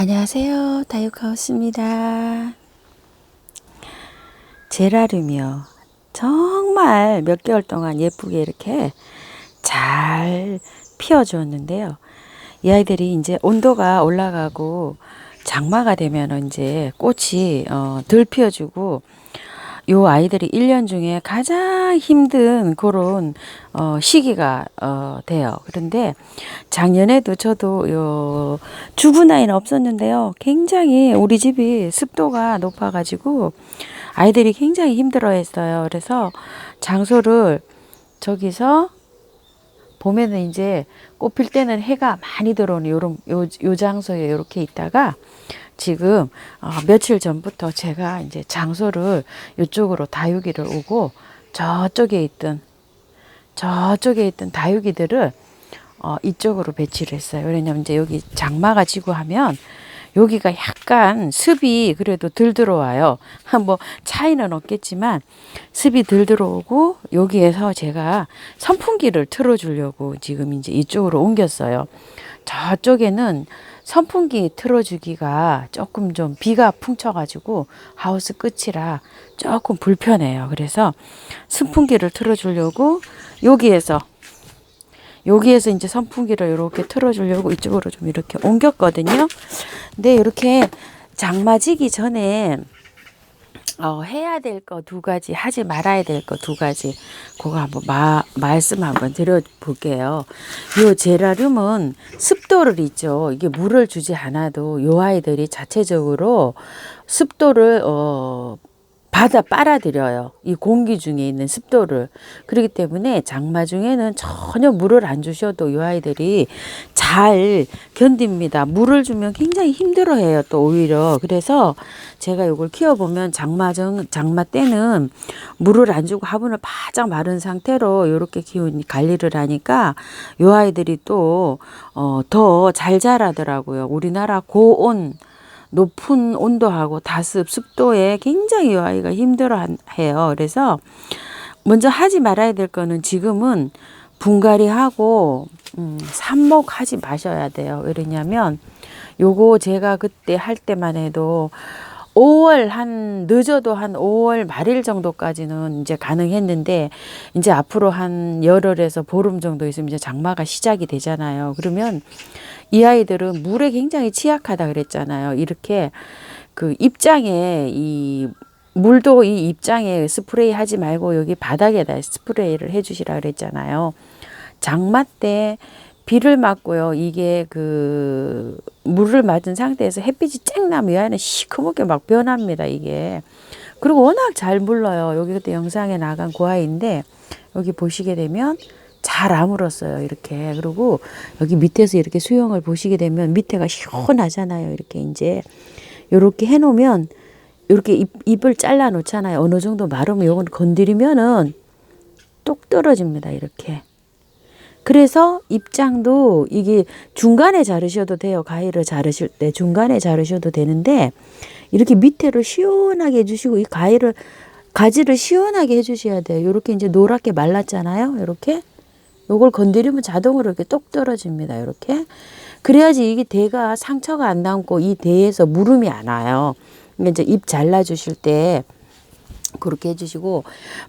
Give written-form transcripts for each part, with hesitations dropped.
안녕하세요. 다육하우스입니다. 제라늄이요. 정말 몇 개월 동안 예쁘게 이렇게 잘 피워주었는데요. 이 아이들이 이제 온도가 올라가고 장마가 되면 이제 꽃이 덜 피워주고, 요 아이들이 1년 중에 가장 힘든 그런 시기가 돼요. 그런데 작년에도 저도 죽은 아이는 없었는데요. 굉장히 우리 집이 습도가 높아가지고 아이들이 굉장히 힘들어했어요. 그래서 장소를 저기서 보면은 이제 꽃 필 때는 해가 많이 들어오는 요 장소에 이렇게 있다가, 지금 며칠 전부터 제가 이제 장소를 이쪽으로 다육이를 오고, 저쪽에 있던 다육이들을 이쪽으로 배치를 했어요. 왜냐면 이제 여기 장마가 지고 하면 여기가 약간 습이 그래도 덜 들어와요. 뭐 차이는 없겠지만 습이 덜 들어오고, 여기에서 제가 선풍기를 틀어주려고 지금 이제 이쪽으로 옮겼어요. 저쪽에는 선풍기 틀어주기가 조금 좀 비가 풍쳐가지고 하우스 끝이라 조금 불편해요. 그래서 선풍기를 틀어주려고 여기에서 이제 선풍기를 이렇게 틀어주려고 이쪽으로 좀 이렇게 옮겼거든요. 근데 이렇게 장마지기 전에 해야 될 거 두 가지, 하지 말아야 될 거 두 가지, 그거 한번 말씀 한번 드려볼게요. 요 제라늄은 습도를 있죠. 이게 물을 주지 않아도 요 아이들이 자체적으로 습도를 빨아들여요. 이 공기 중에 있는 습도를. 그렇기 때문에 장마 중에는 전혀 물을 안 주셔도 이 아이들이 잘 견딥니다. 물을 주면 굉장히 힘들어해요. 또 오히려. 그래서 제가 이걸 키워보면 장마 때는 물을 안 주고 화분을 바짝 마른 상태로 이렇게 관리를 하니까 이 아이들이 또 더 잘 자라더라고요. 우리나라 고온 높은 온도하고 다습, 습도에 굉장히 이 아이가 힘들어해요. 그래서 먼저 하지 말아야 될 거는, 지금은 분갈이하고 삽목하지 마셔야 돼요. 왜냐면 요거 제가 그때 할 때만 해도 5월 늦어도 한 5월 말일 정도까지는 이제 가능했는데, 이제 앞으로 한 열흘에서 보름 정도 있으면 이제 장마가 시작이 되잖아요. 그러면 이 아이들은 물에 굉장히 취약하다 그랬잖아요. 이렇게 그 입장에 물도 이 입장에 스프레이 하지 말고 여기 바닥에다 스프레이를 해주시라 그랬잖아요. 장마 때 비를 맞고요. 이게 그 물을 맞은 상태에서 햇빛이 쨍 나면 이 아이는 시커멓게 막 변합니다. 이게. 그리고 워낙 잘 물러요. 여기 그때 영상에 나간 그 아이인데, 여기 보시게 되면 잘 아물었어요. 이렇게. 그리고 여기 밑에서 이렇게 수영을 보시게 되면 밑에가 시원하잖아요. 이렇게 이제 이렇게 해놓으면 이렇게 잎을 잘라 놓잖아요. 어느 정도 마르면 요건 건드리면은 똑 떨어집니다. 이렇게. 그래서 입장도 이게 중간에 자르셔도 돼요. 가위를 자르실 때 중간에 자르셔도 되는데, 이렇게 밑에를 시원하게 해주시고 이 가지를 시원하게 해주셔야 돼요. 이렇게 이제 노랗게 말랐잖아요. 이렇게. 요걸 건드리면 자동으로 이렇게 똑 떨어집니다. 이렇게. 그래야지 이게 대가 상처가 안 남고 이 대에서 무름이 안 와요. 그러니까 이제 잎 잘라주실 때 그렇게 해주시고,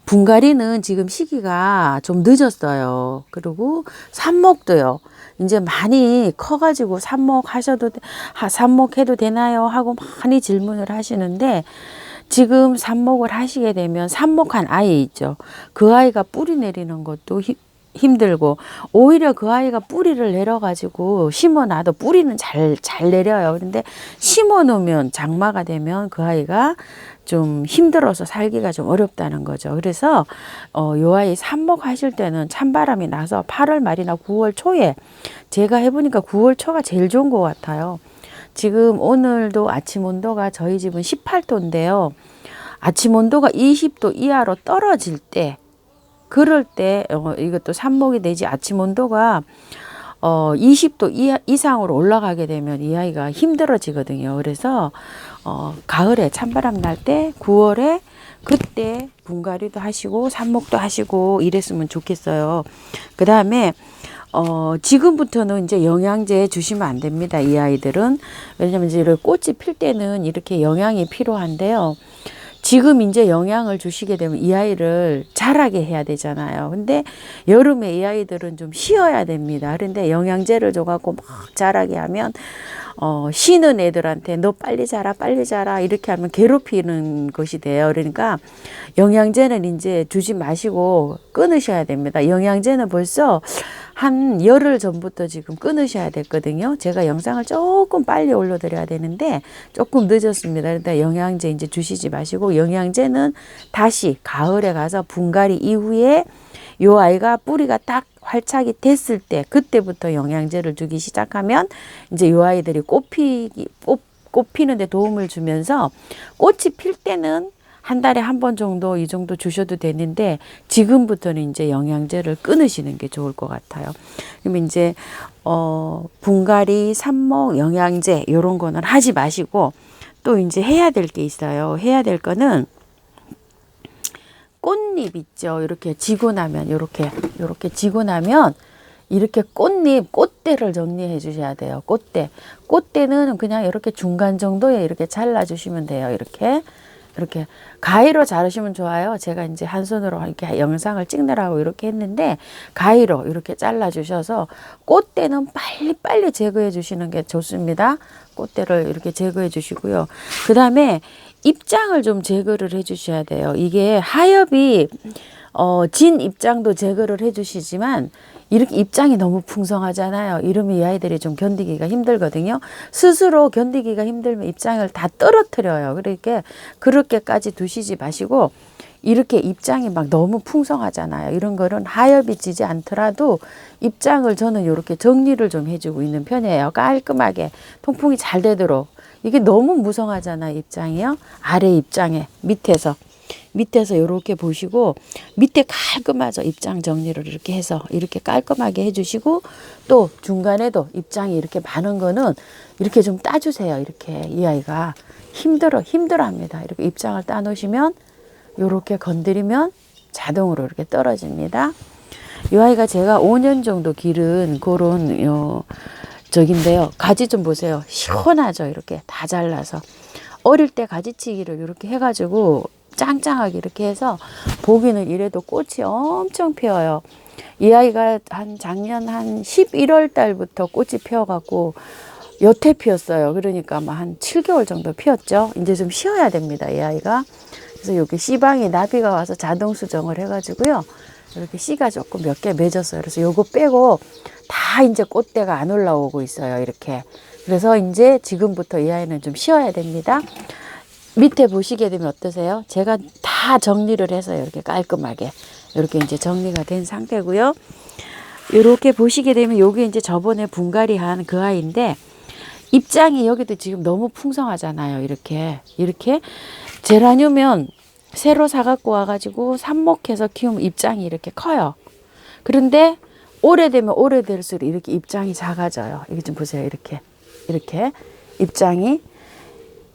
분갈이는 지금 시기가 좀 늦었어요. 그리고 삽목도요. 이제 많이 커가지고 삽목해도 되나요? 하고 많이 질문을 하시는데, 지금 삽목을 하시게 되면 삽목한 아이 있죠. 그 아이가 뿌리 내리는 것도 힘들고, 오히려 그 아이가 뿌리를 내려가지고 심어놔도 뿌리는 잘 내려요. 그런데 심어 놓으면 장마가 되면 그 아이가 좀 힘들어서 살기가 좀 어렵다는 거죠. 그래서 요 아이 삽목하실 때는 찬바람이 나서 8월 말이나 9월 초에, 제가 해보니까 9월 초가 제일 좋은 것 같아요. 지금 오늘도 아침 온도가 저희 집은 18도인데요. 아침 온도가 20도 이하로 떨어질 때, 그럴 때 이것도 삽목이 되지, 아침 온도가 20도 이상으로 올라가게 되면 이 아이가 힘들어지거든요. 그래서 가을에 찬바람 날 때 9월에 그때 분갈이도 하시고 삽목도 하시고 이랬으면 좋겠어요. 그 다음에 지금부터는 이제 영양제 주시면 안 됩니다. 이 아이들은. 왜냐면 이제 꽃이 필 때는 이렇게 영양이 필요한데요. 지금 이제 영양을 주시게 되면 이 아이를 자라게 해야 되잖아요. 근데 여름에 이 아이들은 좀 쉬어야 됩니다. 그런데 영양제를 줘갖고 막 자라게 하면 쉬는 애들한테 너 빨리 자라 빨리 자라 이렇게 하면 괴롭히는 것이 돼요. 그러니까 영양제는 이제 주지 마시고 끊으셔야 됩니다. 영양제는 벌써 한 열흘 전부터 지금 끊으셔야 됐거든요. 제가 영상을 조금 빨리 올려드려야 되는데 조금 늦었습니다. 그런데 영양제 이제 주시지 마시고 영양제는 다시 가을에 가서 분갈이 이후에 요 아이가 뿌리가 딱 활착이 됐을 때 그때부터 영양제를 주기 시작하면 이제 요 아이들이 꽃 피는데 도움을 주면서 꽃이 필 때는 한 달에 한 번 정도 이 정도 주셔도 되는데 지금부터는 이제 영양제를 끊으시는 게 좋을 것 같아요. 그러면 이제 분갈이, 삽목, 영양제 이런 거는 하지 마시고 또 이제 해야 될 게 있어요. 해야 될 거는 꽃잎 있죠. 이렇게 지고 나면 이렇게 지고 나면 이렇게 꽃대를 정리해 주셔야 돼요. 꽃대는 그냥 이렇게 중간 정도에 이렇게 잘라 주시면 돼요. 이렇게 가위로 자르시면 좋아요. 제가 이제 한 손으로 이렇게 영상을 찍느라고 이렇게 했는데 가위로 이렇게 잘라 주셔서 꽃대는 빨리 제거해 주시는 게 좋습니다. 꽃대를 이렇게 제거해 주시고요. 그 다음에 입장을 좀 제거를 해 주셔야 돼요. 이게 하엽이 진 입장도 제거를 해 주시지만 이렇게 입장이 너무 풍성하잖아요. 이러면 이 아이들이 좀 견디기가 힘들거든요. 스스로 견디기가 힘들면 입장을 다 떨어뜨려요. 그러니까 그렇게까지 두시지 마시고 이렇게 입장이 막 너무 풍성하잖아요. 이런 거는 하엽이 지지 않더라도 입장을 저는 이렇게 정리를 좀 해주고 있는 편이에요. 깔끔하게 통풍이 잘 되도록. 이게 너무 무성하잖아요. 입장이요. 아래 입장에 밑에서 이렇게 보시고 밑에 깔끔하죠. 입장 정리를 이렇게 해서 이렇게 깔끔하게 해주시고 또 중간에도 입장이 이렇게 많은 거는 이렇게 좀 따주세요. 이렇게 이 아이가 힘들어합니다. 이렇게 입장을 따 놓으시면 이렇게 건드리면 자동으로 이렇게 떨어집니다. 이 아이가 제가 5년 정도 기른 그런 저긴데요. 가지 좀 보세요. 시원하죠. 이렇게 다 잘라서 어릴 때 가지치기를 이렇게 해가지고 짱짱하게 이렇게 해서 보기는 이래도 꽃이 엄청 피어요. 이 아이가 작년 한 11월 달부터 꽃이 피어갖고 여태 피었어요. 그러니까 한 7개월 정도 피었죠. 이제 좀 쉬어야 됩니다. 이 아이가. 그래서 여기 씨방에 나비가 와서 자동 수정을 해가지고요. 이렇게 씨가 조금 몇 개 맺었어요. 그래서 요거 빼고 다 이제 꽃대가 안 올라오고 있어요. 이렇게. 그래서 이제 지금부터 이 아이는 좀 쉬어야 됩니다. 밑에 보시게 되면 어떠세요? 제가 다 정리를 해서 이렇게 깔끔하게 이렇게 이제 정리가 된 상태고요. 이렇게 보시게 되면 요게 이제 저번에 분갈이 한 그 아이인데 입장이 여기도 지금 너무 풍성하잖아요. 이렇게 제라늄은 새로 사갖고 와가지고 삽목해서 키우면 입장이 이렇게 커요. 그런데 오래되면 오래될수록 이렇게 입장이 작아져요. 이거 좀 보세요. 이렇게 입장이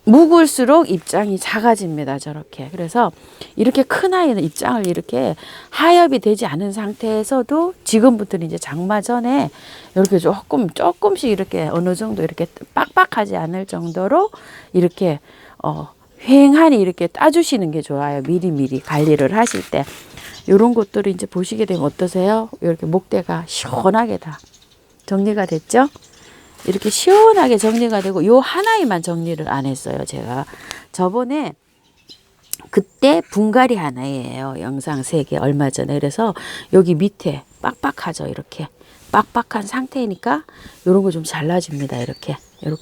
묵을수록 입장이 작아집니다. 저렇게. 그래서 이렇게 큰 아이는 입장을 이렇게 하엽이 되지 않은 상태에서도 지금부터는 이제 장마 전에 이렇게 조금씩 이렇게 어느 정도 이렇게 빡빡하지 않을 정도로 이렇게 휑하니 이렇게 따주시는 게 좋아요. 미리미리 관리를 하실 때. 이런 것들을 이제 보시게 되면 어떠세요? 이렇게 목대가 시원하게 다 정리가 됐죠? 이렇게 시원하게 정리가 되고 요 하나에만 정리를 안 했어요. 제가 저번에 그때 분갈이 하나예요. 영상 3개 얼마 전에. 그래서 여기 밑에 빡빡하죠. 이렇게 빡빡한 상태니까 이런 거 좀 잘라줍니다. 이렇게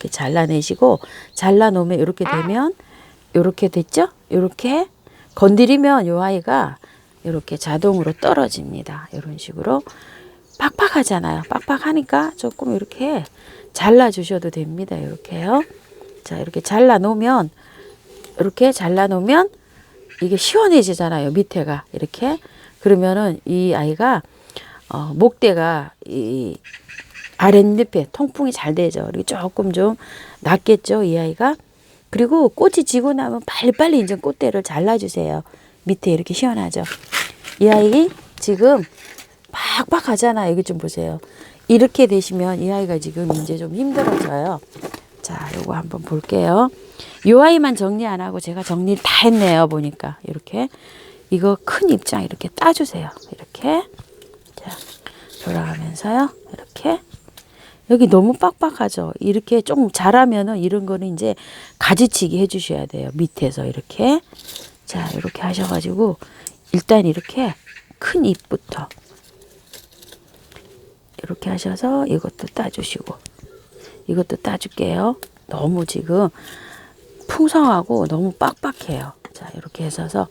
잘라내시고 잘라놓으면 이렇게 되면 이렇게 됐죠? 이렇게 건드리면 요 아이가 이렇게 자동으로 떨어집니다. 이런 식으로 빡빡하잖아요. 빡빡하니까 조금 이렇게 잘라 주셔도 됩니다. 이렇게요. 자, 이렇게 잘라 놓으면 이게 시원해지잖아요. 밑에가 이렇게. 그러면은 이 아이가 목대가 이 아랫잎에 통풍이 잘 되죠. 이렇게 조금 좀 낫겠죠. 이 아이가. 그리고 꽃이 지고 나면 빨리빨리 이제 꽃대를 잘라주세요. 밑에 이렇게 시원하죠. 이 아이 지금 팍팍하잖아요. 여기 좀 보세요. 이렇게 되시면 이 아이가 지금 이제 좀 힘들어져요. 자, 요거 한번 볼게요. 요 아이만 정리 안 하고 제가 정리를 다 했네요. 보니까 이렇게 이거 큰 입장 이렇게 따주세요. 이렇게 자 돌아가면서요. 이렇게 여기 너무 빡빡하죠. 이렇게 좀 잘하면은 이런 거는 이제 가지치기 해주셔야 돼요. 밑에서 이렇게 자 이렇게 하셔가지고 일단 이렇게 큰 잎부터 이렇게 하셔서 이것도 따주시고 이것도 따줄게요. 너무 지금 풍성하고 너무 빡빡해요. 자 이렇게 해서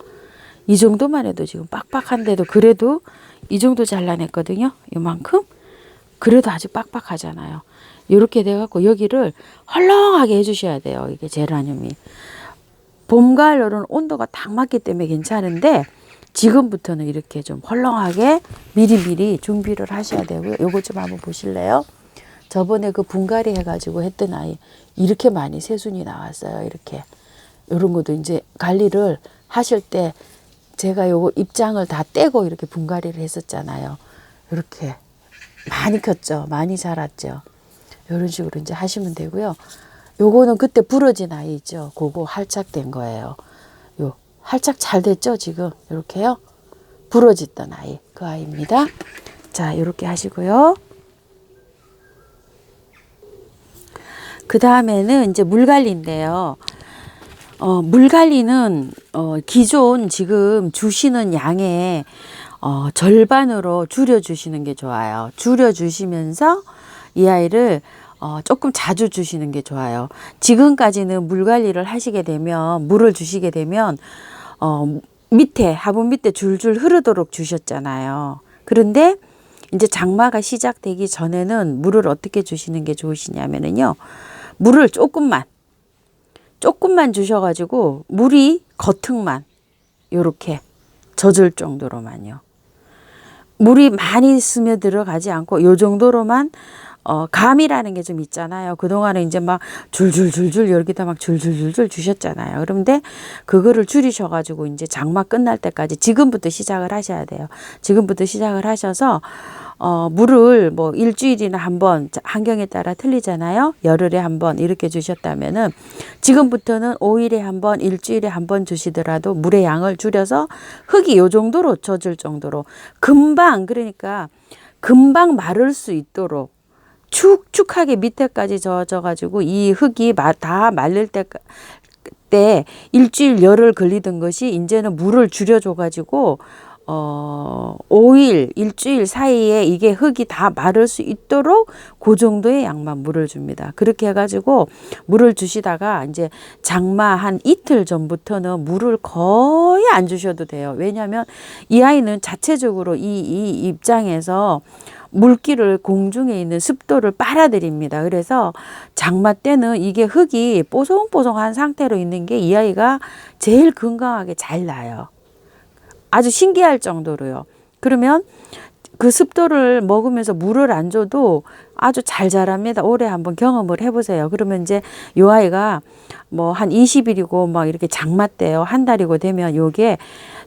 이 정도만 해도 지금 빡빡한데도 그래도 이 정도 잘라냈거든요. 이만큼 그래도 아주 빡빡하잖아요. 이렇게 돼갖고 여기를 헐렁하게 해주셔야 돼요. 이게 제라늄이 봄, 가을, 여름 온도가 딱 맞기 때문에 괜찮은데 지금부터는 이렇게 좀 헐렁하게 미리미리 준비를 하셔야 되고요. 요거 좀 한번 보실래요? 저번에 그 분갈이 해가지고 했던 아이 이렇게 많이 새순이 나왔어요. 이렇게 이런 것도 이제 관리를 하실 때 제가 요거 입장을 다 떼고 이렇게 분갈이를 했었잖아요. 이렇게 많이 컸죠. 많이 자랐죠. 이런 식으로 이제 하시면 되고요. 요거는 그때 부러진 아이 있죠. 그거 활착된 거예요. 요 활착 잘 됐죠. 지금 이렇게요. 부러졌던 아이 그 아이입니다. 자 이렇게 하시고요. 그 다음에는 이제 물관리인데요. 물관리는 기존 지금 주시는 양의 절반으로 줄여주시는 게 좋아요. 줄여주시면서 이 아이를 조금 자주 주시는 게 좋아요. 지금까지는 물 관리를 하시게 되면 물을 주시게 되면 밑에 화분 밑에 줄줄 흐르도록 주셨잖아요. 그런데 이제 장마가 시작되기 전에는 물을 어떻게 주시는 게 좋으시냐면요. 물을 조금만 주셔가지고 물이 겉흙만 요렇게 젖을 정도로만요. 물이 많이 스며들어가지 않고 요 정도로만 감이라는 게 좀 있잖아요. 그동안에 이제 막 줄줄줄줄 여기다 막 줄줄줄줄 주셨잖아요. 그런데 그거를 줄이셔가지고 이제 장마 끝날 때까지 지금부터 시작을 하셔야 돼요. 지금부터 시작을 하셔서 물을 뭐 일주일이나 한 번, 환경에 따라 틀리잖아요. 열흘에 한 번 이렇게 주셨다면은 지금부터는 5일에 한 번, 일주일에 한 번 주시더라도 물의 양을 줄여서 흙이 요 정도로 젖을 정도로 금방 그러니까 금방 마를 수 있도록 축축하게 밑에까지 젖어가지고 이 흙이 다 말릴 때 일주일 열흘 걸리던 것이 이제는 물을 줄여줘가지고 5일, 일주일 사이에 이게 흙이 다 마를 수 있도록 그 정도의 양만 물을 줍니다. 그렇게 해가지고 물을 주시다가 이제 장마 한 이틀 전부터는 물을 거의 안 주셔도 돼요. 왜냐하면 이 아이는 자체적으로 이 입장에서 물기를 공중에 있는 습도를 빨아들입니다. 그래서 장마 때는 이게 흙이 뽀송뽀송한 상태로 있는 게 이 아이가 제일 건강하게 잘 나요. 아주 신기할 정도로요. 그러면 그 습도를 먹으면서 물을 안 줘도 아주 잘 자랍니다. 올해 한번 경험을 해보세요. 그러면 이제 요 아이가 뭐 한 20일이고 막 이렇게 장마 때요. 한 달이고 되면 요게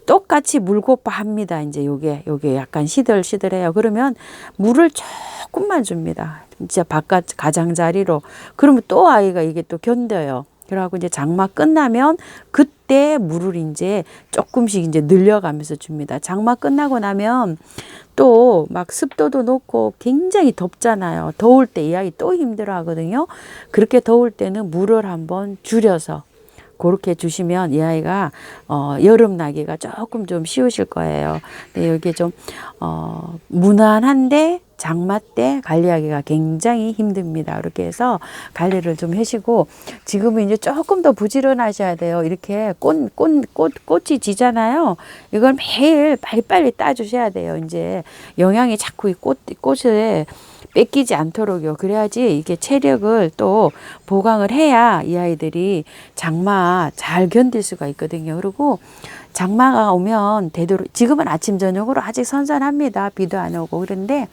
똑같이 물고파 합니다. 이제 요게 약간 시들시들해요. 그러면 물을 조금만 줍니다. 진짜 바깥 가장자리로. 그러면 또 아이가 이게 또 견뎌요. 그러고 이제 장마 끝나면 그때 물을 이제 조금씩 이제 늘려가면서 줍니다. 장마 끝나고 나면 또 막 습도도 높고 굉장히 덥잖아요. 더울 때 이 아이 또 힘들어 하거든요. 그렇게 더울 때는 물을 한번 줄여서 그렇게 주시면 이 아이가 여름 나기가 조금 좀 쉬우실 거예요. 근데 이게 좀 무난한데 장마 때 관리하기가 굉장히 힘듭니다. 이렇게 해서 관리를 좀 하시고 지금은 이제 조금 더 부지런하셔야 돼요. 이렇게 꽃이 지잖아요. 이걸 매일 빨리빨리 따주셔야 돼요. 이제 영양이 자꾸 이 꽃에 뺏기지 않도록요. 그래야지 이게 체력을 또 보강을 해야 이 아이들이 장마 잘 견딜 수가 있거든요. 그리고 장마가 오면 되도록 지금은 아침 저녁으로 아직 선선합니다. 비도 안 오고. 그런데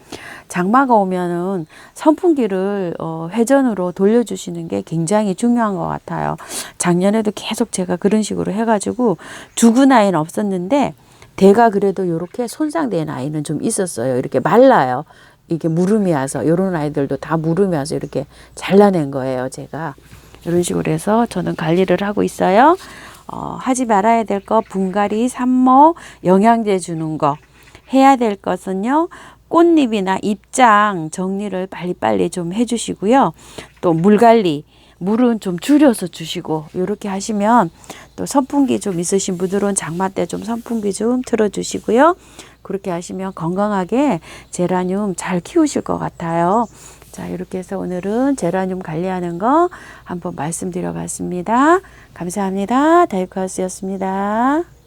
장마가 오면은 선풍기를 회전으로 돌려주시는 게 굉장히 중요한 것 같아요. 작년에도 계속 제가 그런 식으로 해가지고 죽은 아이는 없었는데 대가 그래도 이렇게 손상된 아이는 좀 있었어요. 이렇게 말라요. 이게 무름이 와서 요런 아이들도 다 무름이 와서 이렇게 잘라낸 거예요. 제가 이런 식으로 해서 저는 관리를 하고 있어요. 하지 말아야 될 거 분갈이, 산모, 영양제 주는 거. 해야 될 것은요. 꽃잎이나 잎장 정리를 빨리빨리 좀 해주시고요. 또 물 관리, 물은 좀 줄여서 주시고 이렇게 하시면 또 선풍기 좀 있으신 분들은 장마 때 좀 선풍기 좀 틀어주시고요. 그렇게 하시면 건강하게 제라늄 잘 키우실 것 같아요. 자, 이렇게 해서 오늘은 제라늄 관리하는 거 한번 말씀드려 봤습니다. 감사합니다. 다이코하우스였습니다.